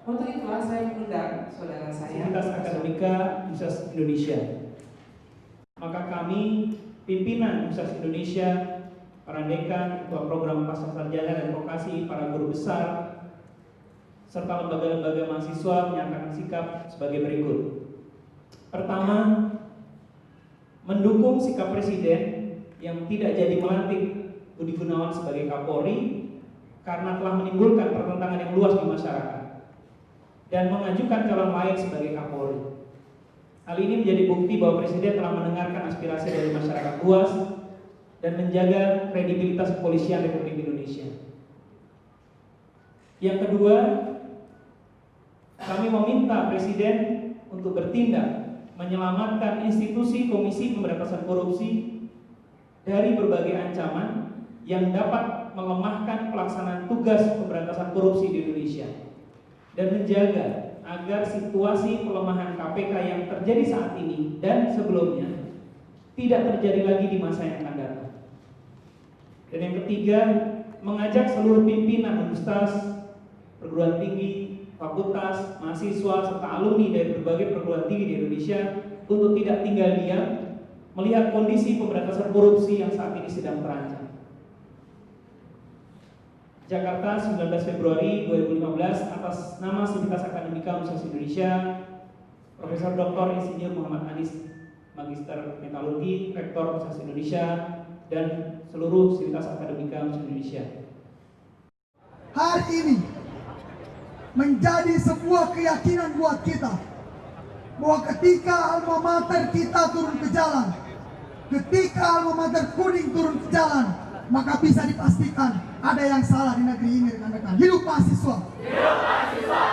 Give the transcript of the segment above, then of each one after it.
Untuk itulah saya mengundang saudara saya Sivitas Akademika Universitas Indonesia. Maka kami, pimpinan Universitas Indonesia, para dekan, ketua program pascasarjana dan vokasi, para guru besar, serta lembaga-lembaga mahasiswa menyatakan sikap sebagai berikut. Pertama, mendukung sikap Presiden yang tidak jadi melantik Budi Gunawan sebagai Kapolri karena telah menimbulkan pertentangan yang luas di masyarakat dan mengajukan calon lain sebagai Kapolri. Hal ini menjadi bukti bahwa Presiden telah mendengarkan aspirasi dari masyarakat luas dan menjaga kredibilitas kepolisian Republik Indonesia. Yang kedua, kami meminta Presiden untuk bertindak menyelamatkan institusi Komisi Pemberantasan Korupsi dari berbagai ancaman yang dapat melemahkan pelaksanaan tugas pemberantasan korupsi di Indonesia dan menjaga agar situasi pelemahan KPK yang terjadi saat ini dan sebelumnya tidak terjadi lagi di masa yang akan datang. Dan yang ketiga, mengajak seluruh pimpinan universitas, perguruan tinggi, fakultas, mahasiswa, serta alumni dari berbagai perguruan tinggi di Indonesia untuk tidak tinggal diam melihat kondisi pemberantasan korupsi yang saat ini sedang terancam. Jakarta, 19 Februari 2015, atas nama Sivitas Akademika Universitas Indonesia, Profesor Dr. Insinyur Muhammad Anies, Magister Metalurgi, Rektor Universitas Indonesia, dan seluruh Sivitas Akademika Universitas Indonesia. Hari ini menjadi sebuah keyakinan buat kita bahwa ketika alma mater kita turun ke jalan, ketika alma mater kuning turun ke jalan, maka bisa dipastikan ada yang salah di negeri ini, rekan-rekan. Hidup mahasiswa! Hidup mahasiswa!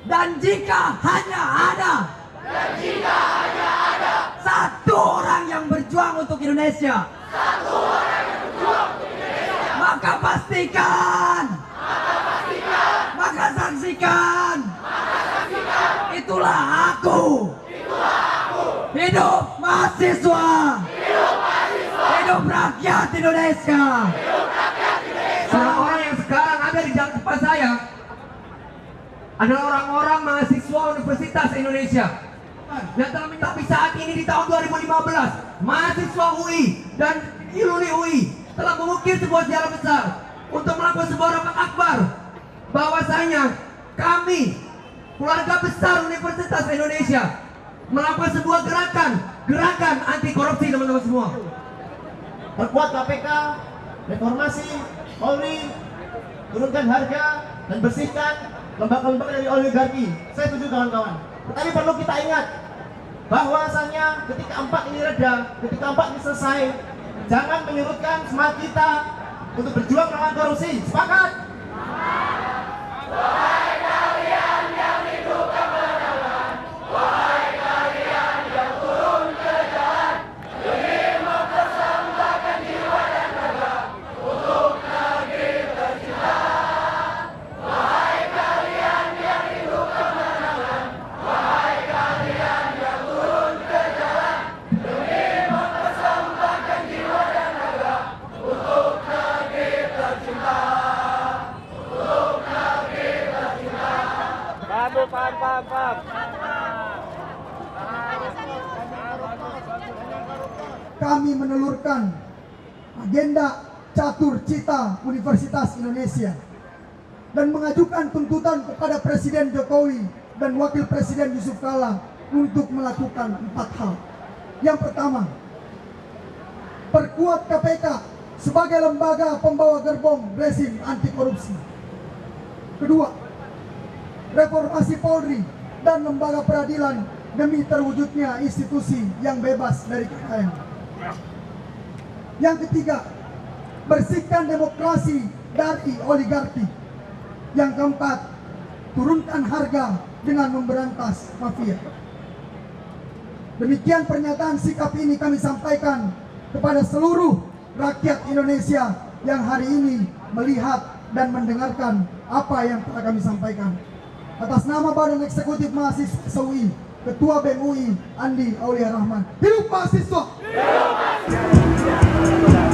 Dan jika hanya ada satu orang yang berjuang untuk Indonesia, maka pastikan, maka saksikan, itulah aku. Hidup mahasiswa! Hidup rakyat Indonesia! Orang-orang yang sekarang ada di depan saya adalah orang-orang mahasiswa Universitas Indonesia yang tapi saat ini di tahun 2015 mahasiswa UI dan alumni UI telah mengukir sebuah sejarah besar untuk melakukan sebuah rapat akbar bahwasanya kami keluarga besar Universitas Indonesia melakukan sebuah gerakan anti korupsi, teman-teman semua. Perkuat KPK, reformasi Polri, turunkan harga dan bersihkan lembaga-lembaga dari oligarki. Saya setuju kawan-kawan. Tetapi perlu kita ingat bahwasanya ketika empat ini reda, ketika empat ini selesai, jangan menyurutkan semangat kita untuk berjuang melawan korupsi. Sepakat? Wahai kalian yang hidup kemenangan, wahai kalian yang turun ke jalan, demi mempersembahkan jiwa dan raga untuk negeri tercinta. Wahai kalian yang hidup kemenangan, wahai kalian yang turun ke jalan, demi mempersembahkan jiwa dan raga untuk negeri tercinta. Untuk negeri tercinta. Paham. Kami menelurkan agenda catur cita Universitas Indonesia dan mengajukan tuntutan kepada Presiden Jokowi dan Wakil Presiden Yusuf Kala untuk melakukan 4 hal. Yang pertama, perkuat KPK sebagai lembaga pembawa gerbong rezim anti korupsi. Kedua, reformasi Polri dan lembaga peradilan demi terwujudnya institusi yang bebas dari KKN. Yang ketiga, bersihkan demokrasi dari oligarki. Yang keempat, turunkan harga dengan memberantas mafia. Demikian pernyataan sikap ini kami sampaikan kepada seluruh rakyat Indonesia yang hari ini melihat dan mendengarkan apa yang telah kami sampaikan. Atas nama Badan Eksekutif Mahasiswa UI, Ketua BEM UI Andi Aulia Rahman. Hidup mahasiswa! Hidup mahasiswa!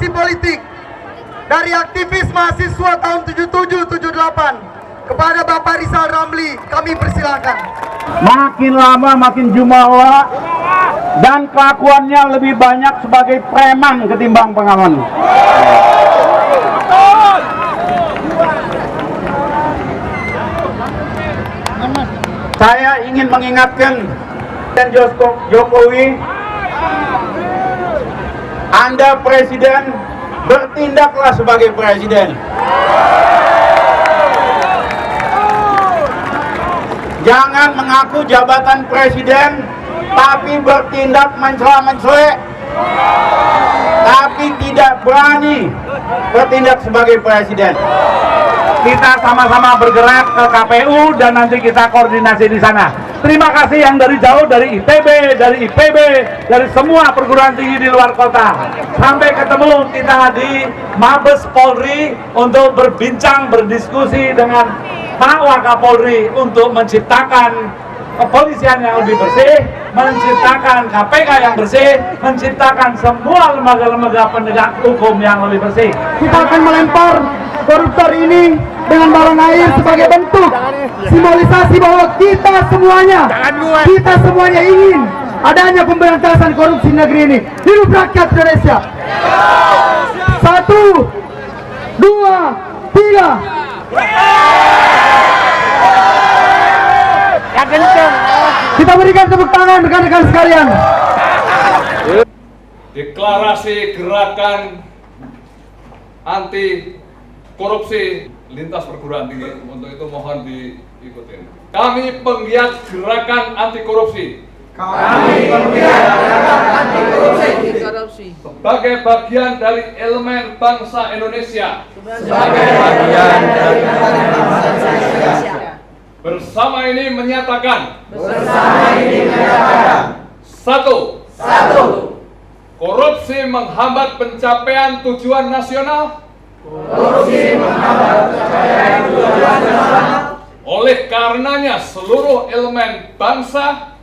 politik dari aktivis mahasiswa tahun 77-78 kepada Bapak Rizal Ramli, kami persilakan. Makin lama makin jumawa dan kelakuannya lebih banyak sebagai preman ketimbang pengaman. Saya ingin mengingatkan Presiden Jokowi, Anda presiden, bertindaklah sebagai presiden. Jangan mengaku jabatan presiden tapi bertindak mencela-mencela, tapi tidak berani bertindak sebagai presiden. Kita sama-sama bergerak ke KPU dan nanti kita koordinasi di sana. Terima kasih yang dari jauh, dari ITB, dari IPB, dari semua perguruan tinggi di luar kota. Sampai ketemu kita di Mabes Polri untuk berbincang, berdiskusi dengan Pak Wakapolri untuk menciptakan kepolisian yang lebih bersih, menciptakan KPK yang bersih, menciptakan semua lembaga-lembaga penegak hukum yang lebih bersih. Kita akan melempar koruptor ini dengan balon air sebagai bentuk simbolisasi bahwa kita semuanya ingin adanya pemberantasan korupsi negeri ini. Hidup rakyat Indonesia. 1, 2, 3. Kita berikan tepuk tangan rekan-rekan sekalian. Deklarasi gerakan anti korupsi lintas perguruan tinggi, untuk itu mohon diikuti. Kami penggiat gerakan anti korupsi. Sebagai bagian dari elemen bangsa Indonesia. Bersama ini menyatakan. Satu. Korupsi menghambat pencapaian tujuan nasional. Oleh karenanya seluruh elemen bangsa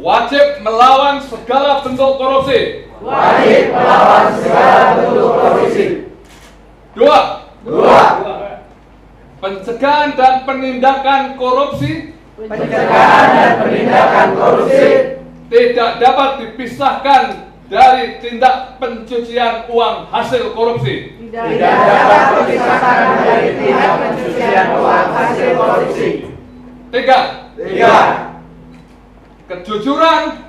wajib melawan segala bentuk korupsi. Dua. Pencegahan dan penindakan korupsi tidak dapat dipisahkan dari tindak pencucian uang hasil korupsi. Tiga. Kejujuran,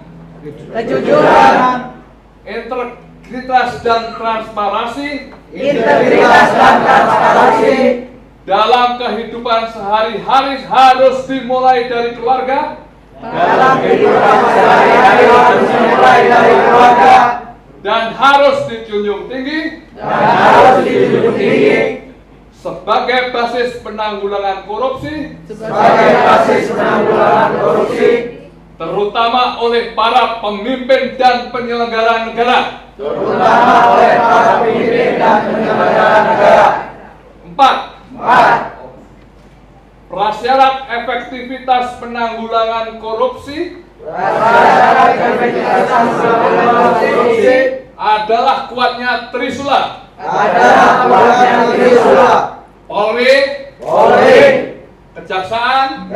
integritas dan transparansi dalam kehidupan sehari-hari harus dimulai dari keluarga. Dan harus dijunjung tinggi sebagai basis penanggulangan korupsi, terutama oleh para pemimpin dan penyelenggara negara. Empat. Prasyarat efektivitas penanggulangan korupsi adalah kuatnya Trisula. Polri, Kejaksaan,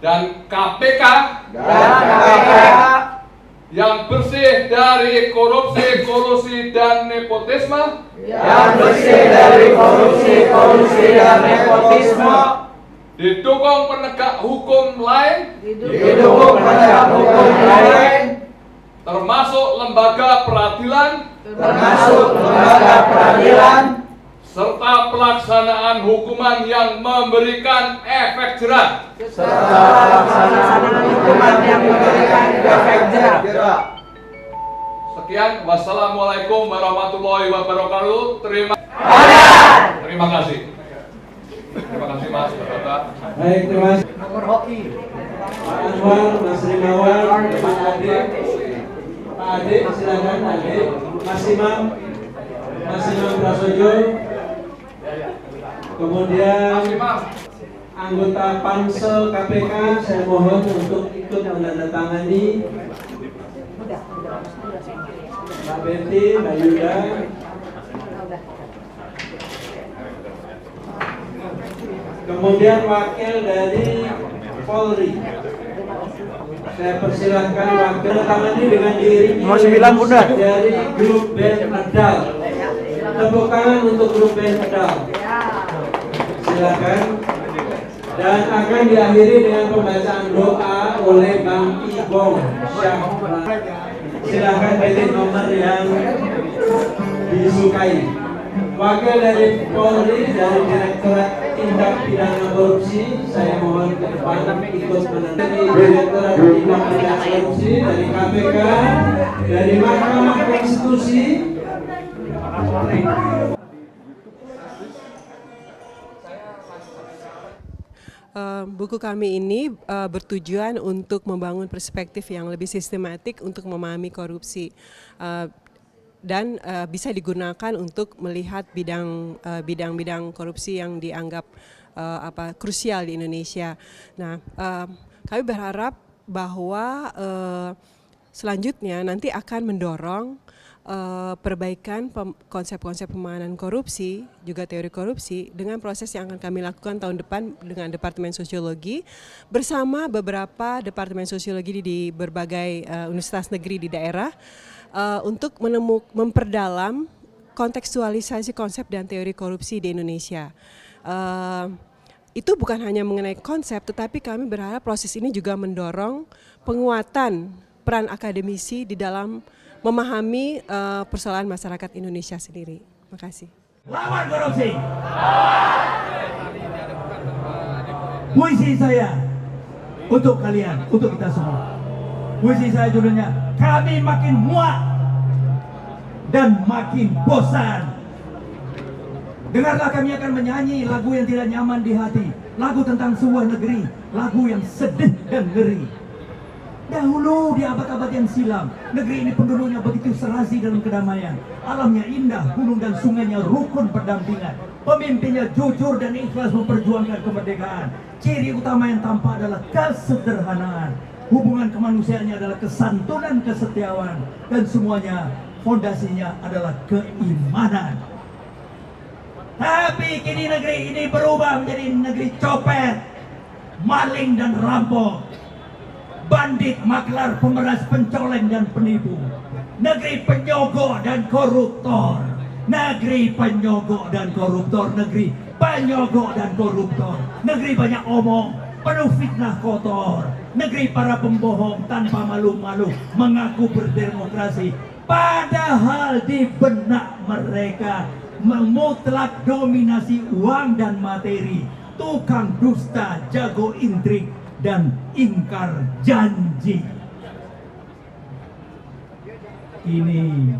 dan KPK yang bersih dari korupsi, kolusi, dan nepotisme. Didukung penegak hukum lain. Termasuk lembaga peradilan. Serta pelaksanaan hukuman yang memberikan efek jerat. Sekian, wassalamualaikum warahmatullahi wabarakatuh. Terima kasih. Terima kasih Mas Bapak. Baik, terima kasih. Nomor hoki. Pak Anwar, Mas Rimawan, Pak Ade. Pak Ade, silakan Ade. Mas Imam Prasojo. Kemudian anggota Pansel KPK, saya mohon untuk ikut menandatangani Mbak Betty, Mbak Yuda. Kemudian wakil dari Polri. Saya persilahkan wakil tangannya dengan diiringi dari grup band medal. Tepuk tangan untuk grup band medal. Silakan. Dan akan diakhiri dengan pembacaan doa oleh Bang Ibong Syahra. Silakan pilih nomor yang disukai. Wakil dari Polri dari Direktorat Tindak Pidana Korupsi, saya mohon ke depan ikut menandai. Direktorat Tindak Pidana Korupsi dari KPK, dari Mahkamah Konstitusi. Buku kami ini bertujuan untuk membangun perspektif yang lebih sistematik untuk memahami korupsi. Dan bisa digunakan untuk melihat bidang-bidang korupsi yang dianggap krusial di Indonesia. Nah, kami berharap bahwa selanjutnya nanti akan mendorong perbaikan konsep-konsep pemahaman korupsi, juga teori korupsi dengan proses yang akan kami lakukan tahun depan dengan Departemen Sosiologi bersama beberapa Departemen Sosiologi di berbagai universitas negeri di daerah. Untuk memperdalam kontekstualisasi konsep dan teori korupsi di Indonesia. Itu bukan hanya mengenai konsep, tetapi kami berharap proses ini juga mendorong penguatan peran akademisi di dalam memahami persoalan masyarakat Indonesia sendiri. Terima kasih. Lawan korupsi. Puisi saya untuk kalian, untuk kita semua. Puisi saya judulnya, kami makin muak dan makin bosan. Dengarlah, kami akan menyanyi lagu yang tidak nyaman di hati, lagu tentang sebuah negeri, lagu yang sedih dan ngeri. Dahulu di abad-abad yang silam, negeri ini penduduknya begitu serasi dalam kedamaian. Alamnya indah, gunung dan sungainya rukun berdampingan. Pemimpinnya jujur dan ikhlas memperjuangkan kemerdekaan. Ciri utama yang tampak adalah kesederhanaan. Hubungan kemanusiaannya adalah kesantunan, kesetiawan, dan semuanya fondasinya adalah keimanan. Tapi kini negeri ini berubah menjadi negeri copet, maling dan rampok, bandit, maklar, pemeras, pencoleng dan penipu, negeri penyogok dan koruptor, negeri penyogok dan koruptor, negeri penyogok dan koruptor, negeri banyak omong, penuh fitnah kotor, negeri para pembohong tanpa malu-malu mengaku berdemokrasi, padahal di benak mereka memutlak dominasi uang dan materi, tukang dusta, jago intrik, dan ingkar janji. Ini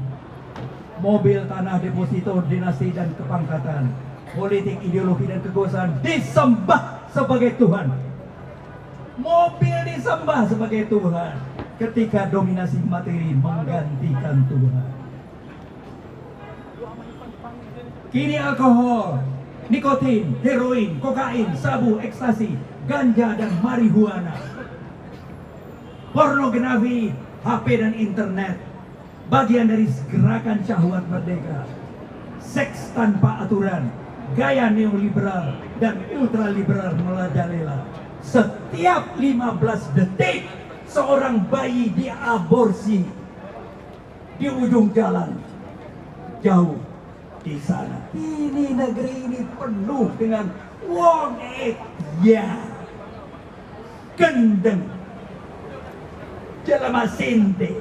mobil tanah deposito dinasti dan kepangkatan, politik, ideologi, dan kekuasaan disembah sebagai Tuhan. Mobil disembah sebagai Tuhan ketika dominasi materi menggantikan Tuhan. Kini alkohol, nikotin, heroin, kokain, sabu, ekstasi, ganja, dan marihuana, pornografi, HP dan internet, bagian dari gerakan syahwat merdeka, seks tanpa aturan, gaya neoliberal dan ultraliberal merajalela. Setiap 15 detik seorang bayi diaborsi di ujung jalan jauh di sana. Ini negeri ini penuh dengan wong ya gendeng, jelema sinte,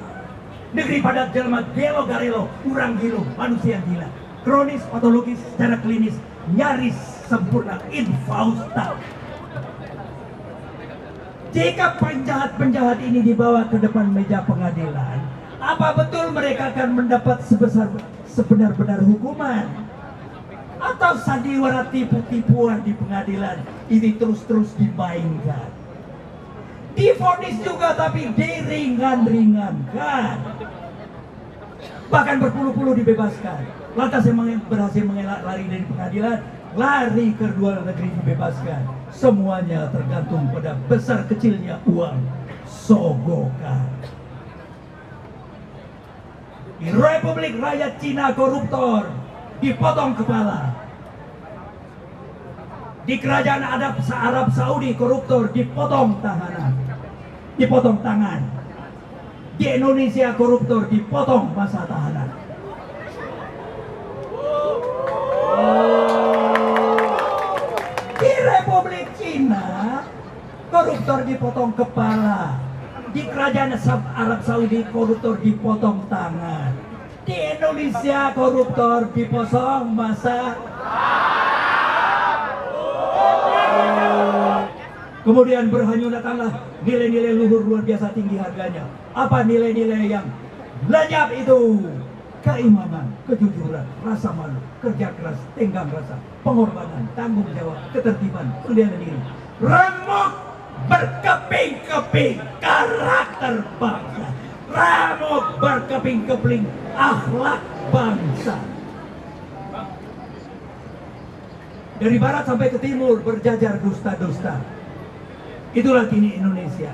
negeri padat jelema gelo garelo, urang gilo, manusia gila, kronis, patologis, secara klinis nyaris sempurna, infausta. Jika penjahat-penjahat ini dibawa ke depan meja pengadilan, apa betul mereka akan mendapat sebenar-benar hukuman? Atau sandiwara tipu-tipuan di pengadilan ini terus-terus dimainkan? Divonis juga tapi diringan-ringankan. Bahkan berpuluh-puluh dibebaskan. Lantas yang berhasil mengelak lari dari pengadilan, lari ke luar negeri dibebaskan. Semuanya tergantung pada besar kecilnya uang sogokan. Di Republik Rakyat Cina koruptor dipotong kepala. Di Kerajaan Arab Saudi koruptor dipotong tangan. Di Indonesia koruptor dipotong masa tahanan. Di Republik Cina koruptor dipotong kepala. Di Kerajaan Arab Saudi koruptor dipotong tangan. Di Indonesia koruptor dipotong masa. Kemudian berhanyutkanlah nilai-nilai luhur luar biasa tinggi harganya. Apa nilai-nilai yang lenyap itu? Keimanan, kejujuran, rasa malu, kerja keras, tenggang rasa, pengorbanan, tanggung jawab, ketertiban, pendirian diri. Remuk berkeping-keping karakter bangsa. Remuk berkeping-keping akhlak bangsa. Dari barat sampai ke timur berjajar dusta-dusta. Itulah kini Indonesia.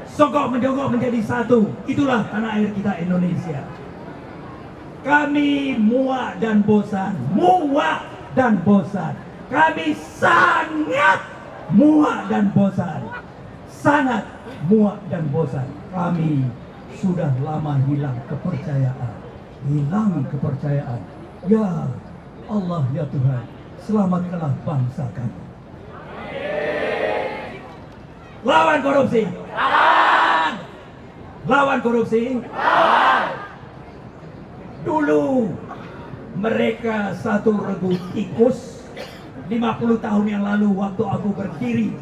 Sokok menjogok menjadi satu. Itulah tanah air kita Indonesia. Kami muak dan bosan. Muak dan bosan. Kami sangat muak dan bosan. Sangat muak dan bosan. Kami sudah lama hilang kepercayaan. Hilang kepercayaan. Ya Allah ya Tuhan, selamatkanlah bangsa kami. Lawan korupsi. Lawan. Lawan korupsi. Lawan. Dulu mereka satu regu tikus 50 tahun yang lalu waktu aku berdiri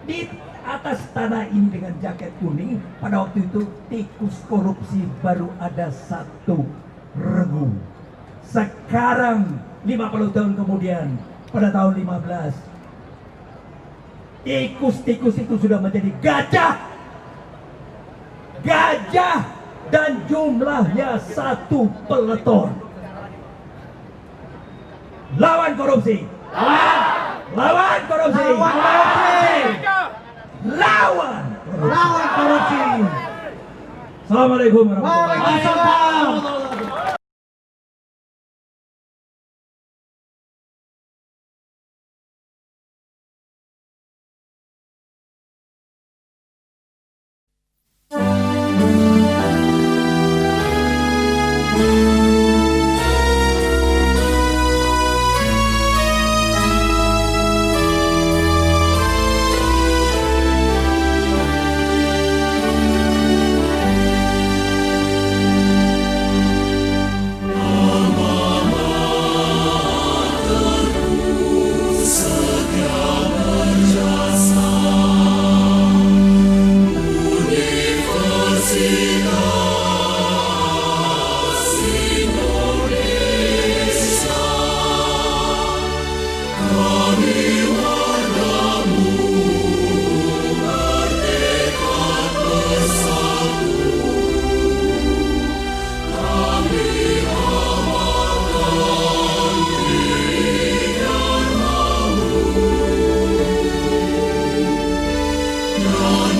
di atas tanah ini dengan jaket kuning. Pada waktu itu tikus korupsi baru ada satu regu. Sekarang 50 tahun kemudian pada tahun 15 tikus-tikus itu sudah menjadi gajah. Gajah dan jumlahnya satu peleton. Lawan korupsi. Lawan korupsi. Lawan korupsi. Assalamualaikum warahmatullahi wabarakatuh. Oh